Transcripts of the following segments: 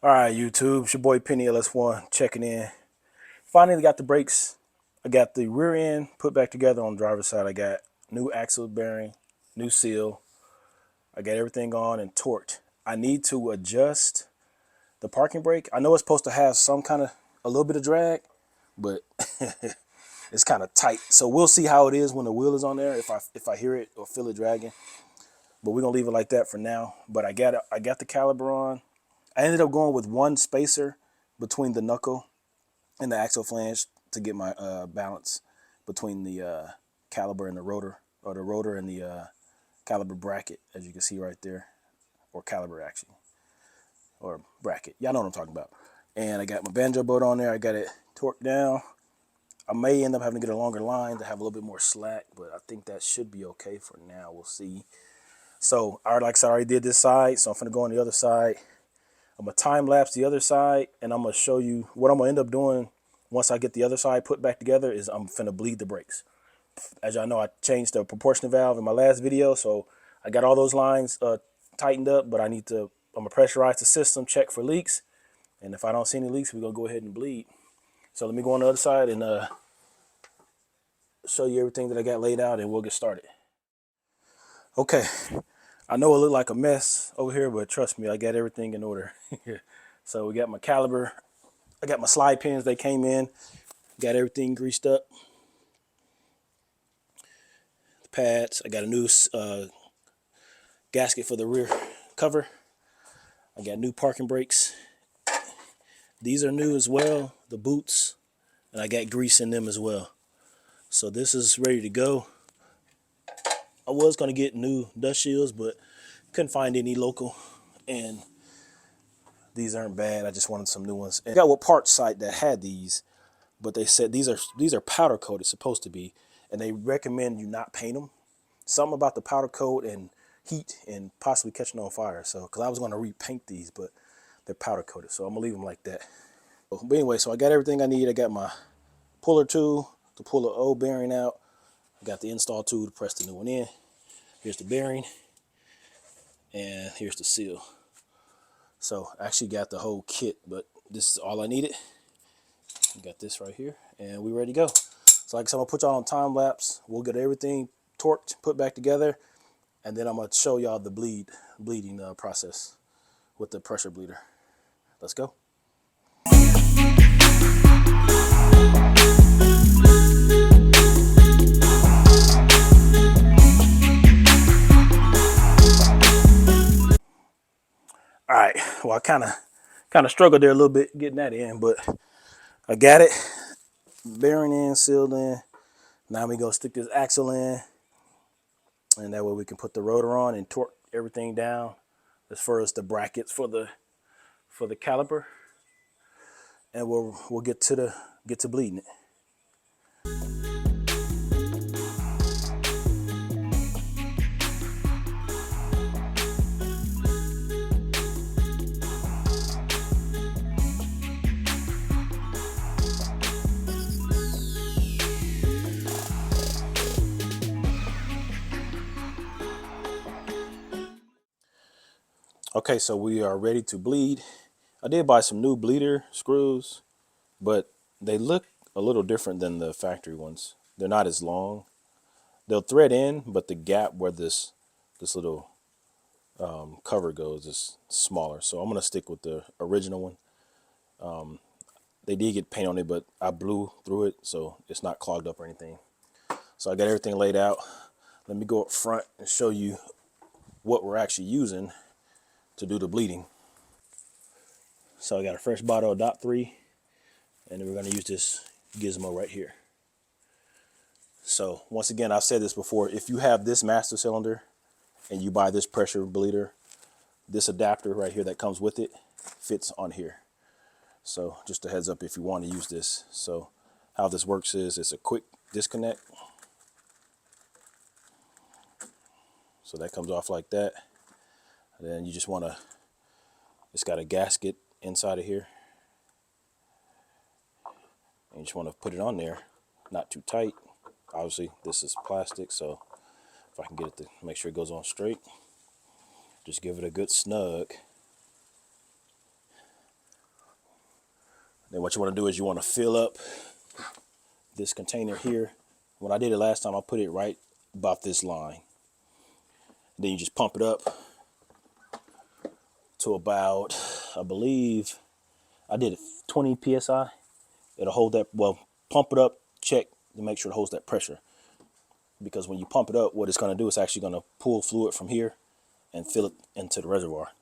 All right, YouTube, it's your boy Penny LS1 checking in. Finally got the brakes. I got the rear end put back together on the driver's side. I got new axle bearing, new seal. I got everything on and torqued. I need to adjust the parking brake. I know it's supposed to have some kind of a little bit of drag, but it's kind of tight. So we'll see how it is when the wheel is on there, if I hear it or feel it dragging. But we're gonna leave it like that for now. But I got the caliper on. I ended up going with one spacer between the knuckle and the axle flange to get my balance between the caliper and the rotor, or the rotor and the caliper bracket, as you can see right there, or caliper actually, or bracket. Y'all know what I'm talking about. And I got my banjo bolt on there. I got it torqued down. I may end up having to get a longer line to have a little bit more slack, but I think that should be okay for now. We'll see. So, like I said, I already did this side, so I'm gonna go on the other side. I'm gonna time lapse the other side, and I'm gonna show you what I'm gonna end up doing once I get the other side put back together. Is I'm finna bleed the brakes. As y'all know, I changed the proportionate valve in my last video, so I got all those lines tightened up, but I'm gonna pressurize the system, check for leaks, and if I don't see any leaks, we're gonna go ahead and bleed. So let me go on the other side and show you everything that I got laid out, and we'll get started. Okay. I know it looked like a mess over here, but trust me, I got everything in order. So we got my caliper. I got my slide pins. They came in. Got everything greased up. The pads. I got a new gasket for the rear cover. I got new parking brakes. These are new as well, the boots. And I got grease in them as well. So this is ready to go. I was going to get new dust shields, but couldn't find any local. And these aren't bad. I just wanted some new ones. And I got what parts site that had these, but they said these are powder coated, supposed to be, and they recommend you not paint them. Something about the powder coat and heat and possibly catching on fire. So, because I was going to repaint these, but they're powder coated, so I'm gonna leave them like that. But anyway, so I got everything I need. I got my puller tool to pull the old bearing out. I got the install tool to press the new one in. Here's the bearing, and here's the seal. So I actually got the whole kit, but this is all I needed. Got this right here, and we're ready to go. So like I said, I'm gonna put y'all on time lapse. We'll get everything torqued, put back together, and then I'm gonna show y'all the bleeding process with the pressure bleeder. Let's go. All right, well, I kind of struggled there a little bit getting that in, but I got it. Bearing in, sealed in. Now we go stick this axle in, and that way we can put the rotor on and torque everything down as far as the brackets for the caliper, and we'll get to bleeding it. Okay, so we are ready to bleed. I did buy some new bleeder screws, but they look a little different than the factory ones. They're not as long. They'll thread in, but the gap where this little cover goes is smaller. So I'm gonna stick with the original one. They did get paint on it, but I blew through it, so it's not clogged up or anything. So I got everything laid out. Let me go up front and show you what we're actually using to do the bleeding. So I got a fresh bottle of .3, and then we're gonna use this gizmo right here. So once again, I've said this before, if you have this master cylinder and you buy this pressure bleeder, this adapter right here that comes with it fits on here. So just a heads up if you want to use this. So how this works is it's a quick disconnect. So that comes off like that. And then you just want to, it's got a gasket inside of here. And you just want to put it on there, not too tight. Obviously this is plastic, so if I can get it to make sure it goes on straight, just give it a good snug. Then what you want to do is you want to fill up this container here. When I did it last time, I put it right about this line. Then you just pump it up to about, I believe, I did it 20 psi. It'll hold that, well, pump it up, check to make sure it holds that pressure. Because when you pump it up, what it's going to do is actually going to pull fluid from here and fill it into the reservoir.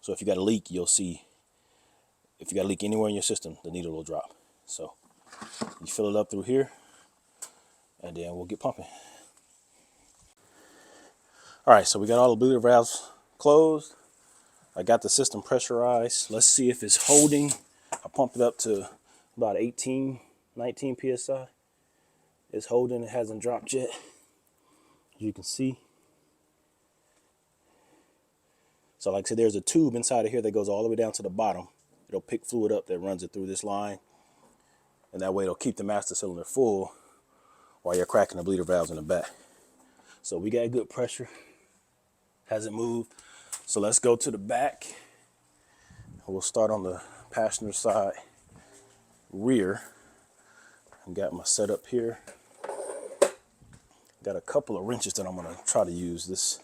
So if you got a leak, you'll see, if you got a leak anywhere in your system, the needle will drop. So you fill it up through here, and then we'll get pumping. All right, so we got all the bleeder valves closed. I got the system pressurized. Let's see if it's holding. I pumped it up to about 18, 19 psi. It's holding, it hasn't dropped yet. As you can see. So like I said, there's a tube inside of here that goes all the way down to the bottom. It'll pick fluid up that runs it through this line. And that way it'll keep the master cylinder full while you're cracking the bleeder valves in the back. So we got good pressure. Hasn't moved. So let's go to the back. We'll start on the passenger side rear. I got my setup here. Got a couple of wrenches that I'm gonna try to use. This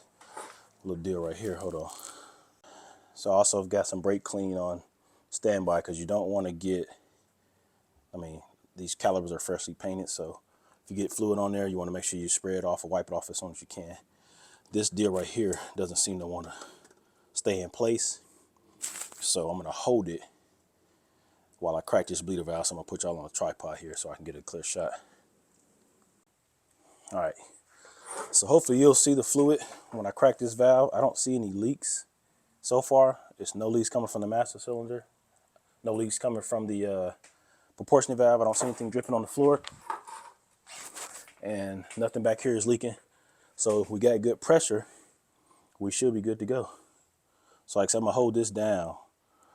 little deal right here, hold on. So I also got some brake clean on standby because you don't want to get, I mean, these calipers are freshly painted, so if you get fluid on there, you want to make sure you spray it off or wipe it off as soon as you can. This deal right here doesn't seem to want to stay in place, so I'm going to hold it while I crack this bleeder valve. So I'm going to put y'all on a tripod here so I can get a clear shot. All right, so hopefully you'll see the fluid when I crack this valve. I don't see any leaks so far. There's no leaks coming from the master cylinder, no leaks coming from the proportionate valve. I don't see anything dripping on the floor, and nothing back here is leaking. So if we got good pressure, we should be good to go. So like I said, I'm gonna hold this down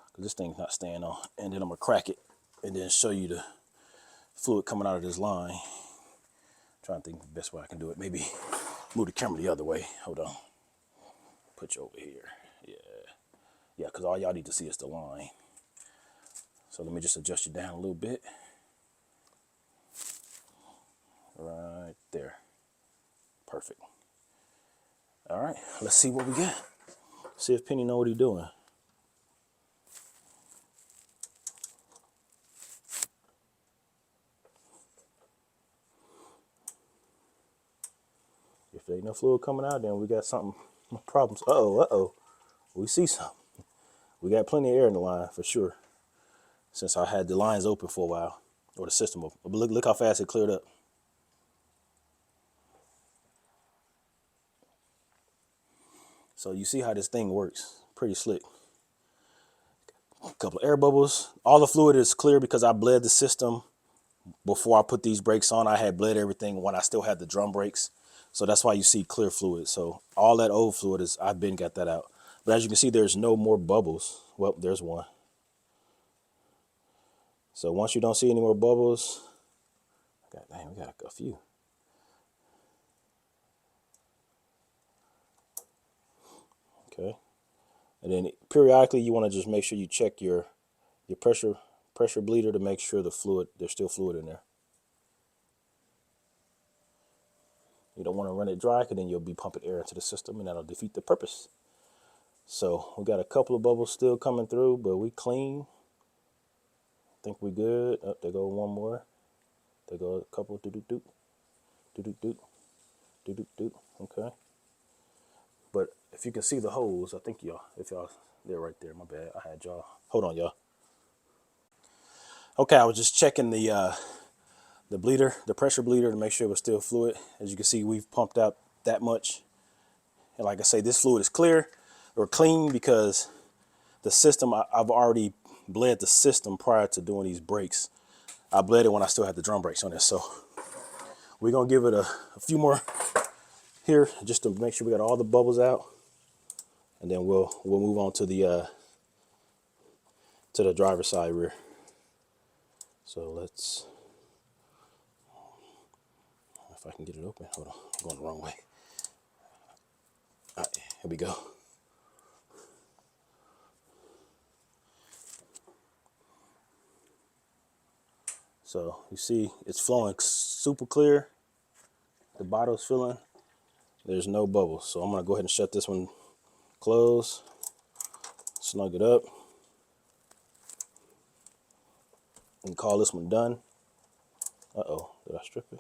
because this thing's not staying on, and then I'm gonna crack it and then show you the fluid coming out of this line. Trying to think the best way I can do it. Maybe move the camera the other way. Hold on. Put you over here. Yeah, because all y'all need to see is the line. So let me just adjust you down a little bit. Right there. Perfect. All right, let's see what we got. See if Penny know what he's doing. If there ain't no fluid coming out, then we got something, problems. Uh-oh. We see something. We got plenty of air in the line for sure, since I had the lines open for a while, or the system open. But look how fast it cleared up. So you see how this thing works. Pretty slick. A couple of air bubbles. All the fluid is clear because I bled the system before I put these brakes on. I had bled everything when I still had the drum brakes. So that's why you see clear fluid. So all that old fluid is, I've been got that out. But as you can see, there's no more bubbles. Well, there's one. So once you don't see any more bubbles, God dang, we got a few. Okay. And then periodically you want to just make sure you check your pressure bleeder to make sure the fluid, there's still fluid in there. You don't want to run it dry because then you'll be pumping air into the system and that'll defeat the purpose. So we got a couple of bubbles still coming through, but we clean. I think we good. Oh, there go one more. There go a couple. Do-do-do. Do-do-do. Do-do-do. Okay. But if you can see the holes, I think y'all, if y'all, they're right there. My bad. I had y'all. Hold on, y'all. Okay, I was just checking the bleeder, the pressure bleeder, to make sure it was still fluid. As you can see, we've pumped out that much. And like I say, this fluid is clear or clean because the system, I've already bled the system prior to doing these brakes. I bled it when I still had the drum brakes on it. So we're gonna give it a few more here just to make sure we got all the bubbles out. And then we'll move on to the driver's side rear. So let's, if I can get it open. Hold on, I'm going the wrong way. All right, here we go. So you see it's flowing super clear. The bottle's filling. There's no bubbles. So I'm gonna go ahead and shut this one close, snug it up, and call this one done. Uh-oh, did I strip it?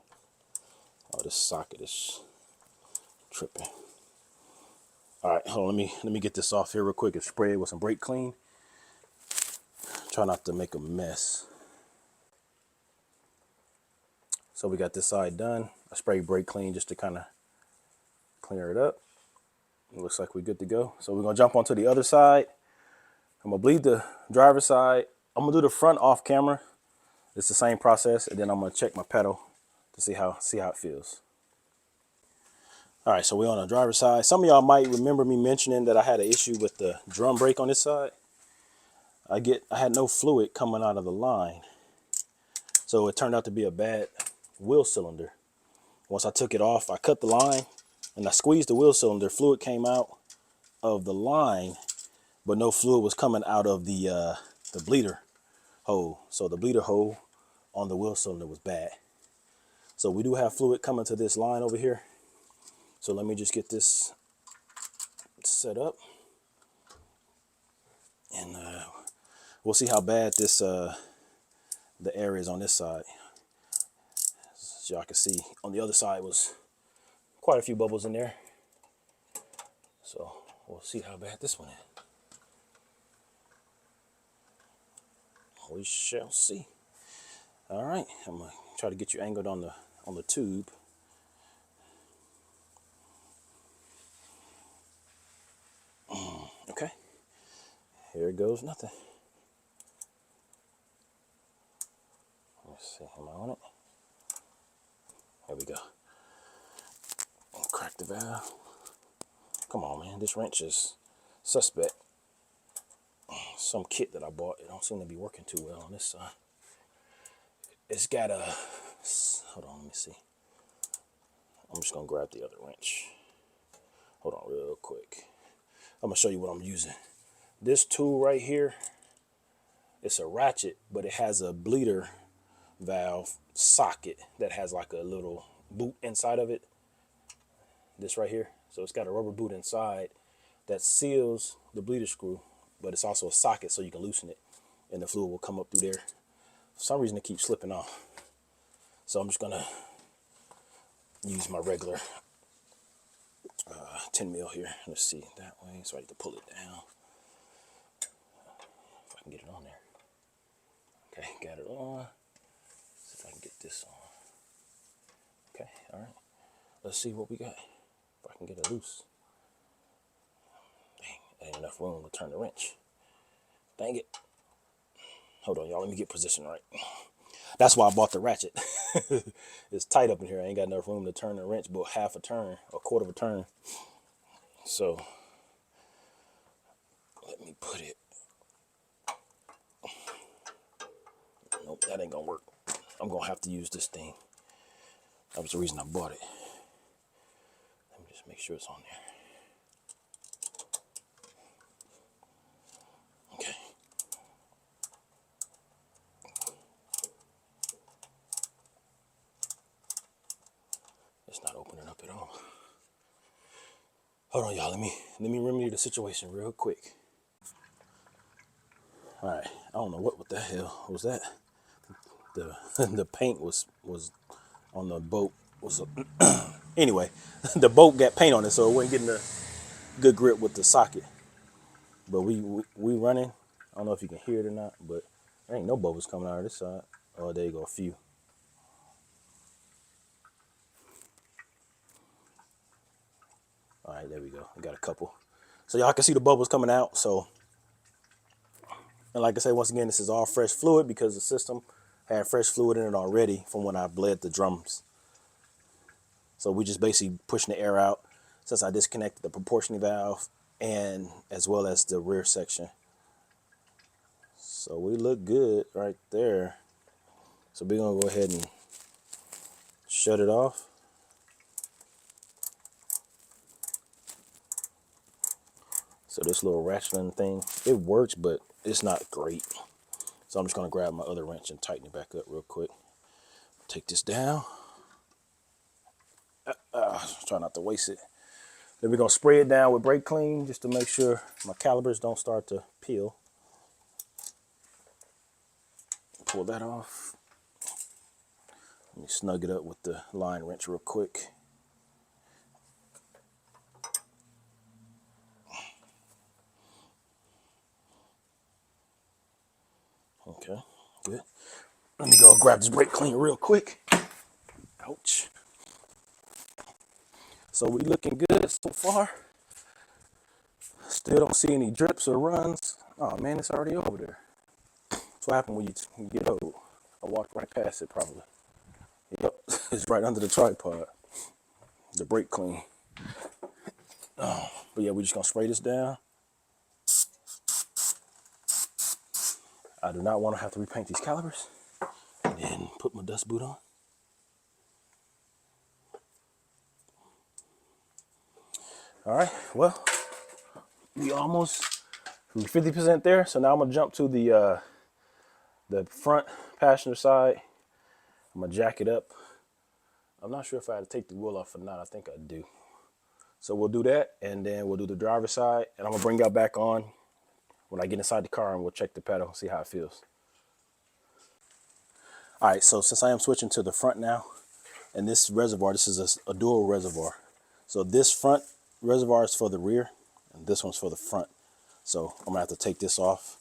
Oh, this socket is tripping. All right, hold on, let me get this off here real quick and spray it with some brake clean. Try not to make a mess. So we got this side done. I sprayed brake clean just to kind of clear it up. It looks like we're good to go. So we're gonna jump onto the other side. I'm gonna bleed the driver's side. I'm gonna do the front off camera. It's the same process, and then I'm gonna check my pedal to see how it feels. All right, so we're on the driver's side. Some of y'all might remember me mentioning that I had an issue with the drum brake on this side. I had no fluid coming out of the line. So it turned out to be a bad wheel cylinder. Once I took it off, I cut the line and I squeezed the wheel cylinder. Fluid came out of the line, but no fluid was coming out of the bleeder hole. So the bleeder hole on the wheel cylinder was bad. So we do have fluid coming to this line over here. So let me just get this set up, and we'll see how bad this the air is on this side. As y'all can see, on the other side was quite a few bubbles in there. So we'll see how bad this one is. We shall see. All right, I'm gonna try to get you angled on the tube. Okay, here goes nothing. Let's see, am I on it? There we go. Crack the valve. Come on, man, this wrench is suspect. Some kit that I bought, it don't seem to be working too well on this side. It's got a, hold on, let me see. I'm just gonna grab the other wrench. Hold on real quick. I'm gonna show you what I'm using. This tool right here, it's a ratchet, but it has a bleeder valve socket that has like a little boot inside of it. This right here. So it's got a rubber boot inside that seals the bleeder screw, but it's also a socket so you can loosen it and the fluid will come up through there. For some reason it keeps slipping off. So I'm just gonna use my regular 10 mil here. Let's see, that way, so I need to pull it down. If I can get it on there. Okay, got it on. See if I can get this on. Okay, all right. Let's see what we got. If I can get it loose. Dang, ain't enough room to turn the wrench. Dang it. Hold on, y'all, let me get position right. That's why I bought the ratchet. It's tight up in here. I ain't got enough room to turn the wrench, but half a turn, a quarter of a turn. So let me put it. Nope, that ain't gonna work. I'm gonna have to use this thing. That was the reason I bought it. Let me just make sure it's on there. Okay. It's not opening up at all. Hold on, y'all. Let me remedy the situation real quick. All right. I don't know what the hell was that. The paint was on the boat. Anyway, the boat got paint on it, so it wasn't getting a good grip with the socket. But we running. I don't know if you can hear it or not, but there ain't no bubbles coming out of this side. Oh, there you go, a few. All right, there we go. We got a couple. So y'all can see the bubbles coming out. So, and like I said, once again, this is all fresh fluid because the system had fresh fluid in it already from when I bled the drums. So we just basically pushing the air out since I disconnected the proportioning valve and as well as the rear section. So we look good right there. So we're gonna go ahead and shut it off. So this little ratcheting thing, it works, but it's not great. So So I'm just gonna grab my other wrench and tighten it back up real quick. Take this down. Try not to waste it. Then we're gonna spray it down with brake clean just to make sure my calipers don't start to peel. Pull that off. Let me snug it up with the line wrench real quick. Okay, good. Let me go grab this brake clean real quick. Ouch. So we looking good so far. Still don't see any drips or runs. Oh man, it's already over there. That's what happens when you get old. I walked right past it probably. Yep, it's right under the tripod. The brake clean. Oh, but yeah, we're just gonna spray this down. I do not want to have to repaint these calipers. And then put my dust boot on. All right, well, we almost 50% there. So now I'm gonna jump to the front passenger side. I'm gonna jack it up. I'm not sure if I had to take the wheel off or not. I think I do. So we'll do that, and then we'll do the driver's side, and I'm gonna bring y'all back on when I get inside the car, and we'll check the pedal, see how it feels. All right, so since I am switching to the front now, and this reservoir, this is a dual reservoir. So this front reservoir is for the rear, and this one's for the front. So I'm gonna have to take this off.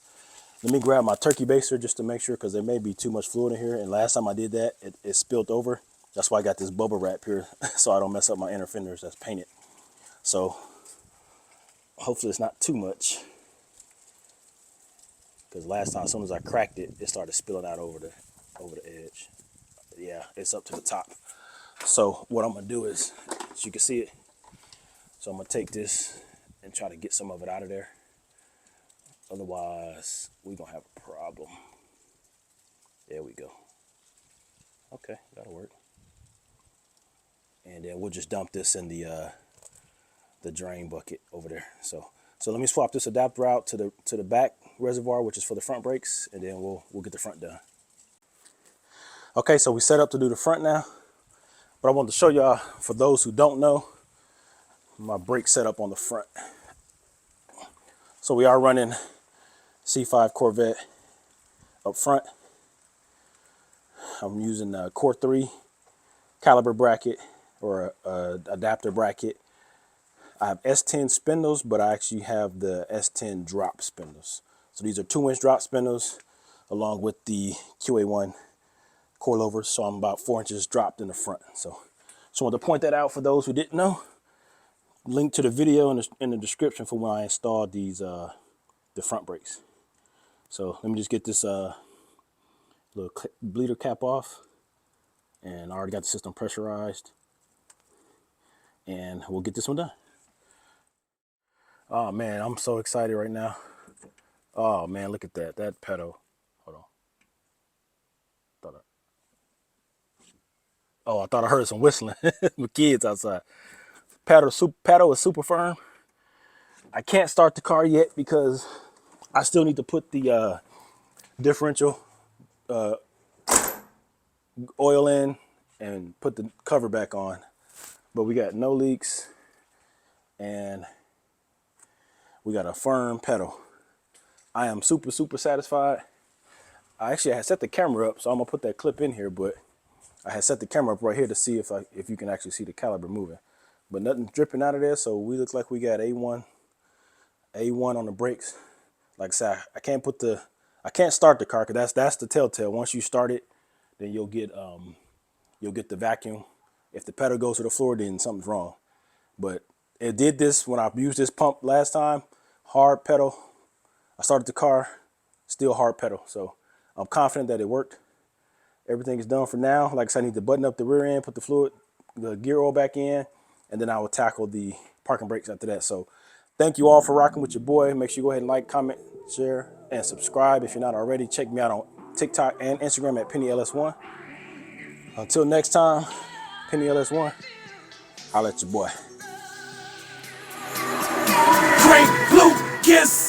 Let me grab my turkey baster just to make sure, because there may be too much fluid in here. And last time I did that, it spilled over. That's why I got this bubble wrap here, so I don't mess up my inner fenders that's painted. So hopefully it's not too much, because last time, as soon as I cracked it, it started spilling out over the edge. Yeah, it's up to the top. So what I'm gonna do is, as you can see it, so I'm gonna take this and try to get some of it out of there. Otherwise, we're gonna have a problem. There we go. Okay, that'll work. And then we'll just dump this in the drain bucket over there. So let me swap this adapter out to the back reservoir, which is for the front brakes, and then we'll get the front done. Okay, so we set up to do the front now, but I wanted to show y'all, for those who don't know, my brake setup on the front. So we are running C5 Corvette up front. I'm using a Core 3 caliper bracket, or a adapter bracket. I have S10 spindles, but I actually have the S10 drop spindles. So these are 2-inch drop spindles along with the QA1 coilovers. So I'm about 4 inches dropped in the front. So just wanted to point that out for those who didn't know. Link to the video in the description for when I installed these the front brakes. So let me just get this little bleeder cap off, and I already got the system pressurized, and we'll get this one done. Oh man, I'm so excited right now. Oh man, look at that pedal. Hold on. I thought I heard some whistling. My kids outside. Pedal is super firm. I can't start the car yet because I still need to put the differential oil in and put the cover back on. But we got no leaks, and we got a firm pedal. I am super satisfied. I actually had set the camera up, so I'm gonna put that clip in here, but I had set the camera up right here to see if you can actually see the caliper moving. But nothing dripping out of there, so we look like we got A1 on the brakes. Like I said, I can't start the car, because that's the telltale. Once you start it, then you'll get the vacuum. If the pedal goes to the floor, then something's wrong. But it did this when I used this pump last time. Hard pedal. I started the car, still hard pedal. So I'm confident that it worked. Everything is done for now. Like I said, I need to button up the rear end, put the gear oil back in, and then I will tackle the parking brakes after that. So thank you all for rocking with your boy. Make sure you go ahead and like, comment, share, and subscribe if you're not already. Check me out on TikTok and Instagram at PennyLS1. Until next time, PennyLS1, I'll let your boy. Great Lucas.